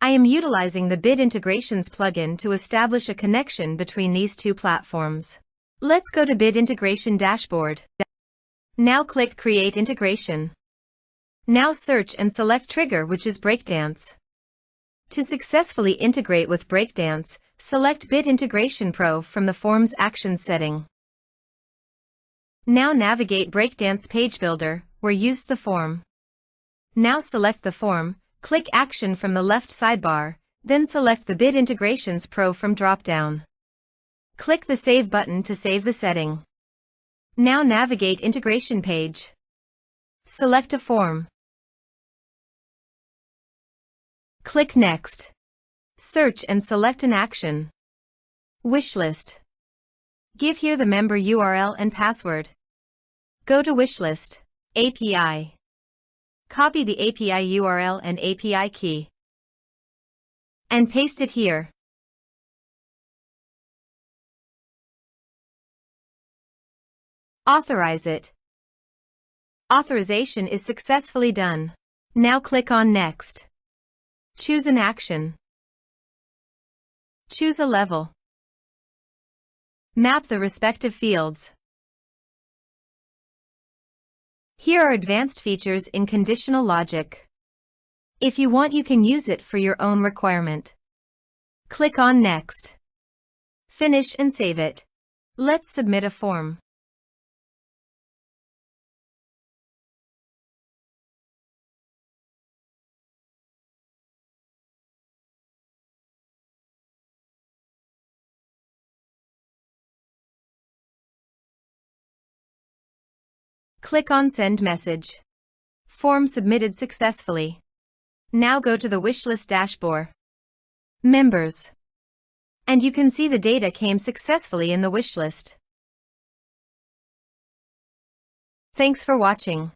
I am utilizing the Bid Integrations plugin to establish a connection between these two platforms. Let's go to Bid Integration Dashboard. Now click Create Integration. Now search and select Trigger, which is Breakdance. To successfully integrate with Breakdance, select Bid Integration Pro from the Form's Actions setting. Now navigate Breakdance Page Builder, where use the form. Now select the form, click Action from the left sidebar, then select the Bid Integrations Pro from drop-down. Click the Save button to save the setting. Now navigate Integration Page. Select a form. Click Next. Search and select an action. Wishlist. Give here the member URL and password. Go to WishList API. Copy the API URL and API key. And paste it here. Authorize it. Authorization is successfully done. Now click on Next. Choose an action. Choose a level. Map the respective fields. Here are advanced features in conditional logic. If you want, you can use it for your own requirement. Click on Next. Finish and save it. Let's submit a form. Click on Send Message. Form submitted successfully. Now go to the Wishlist dashboard. Members. And you can see the data came successfully in the wishlist. Thanks for watching.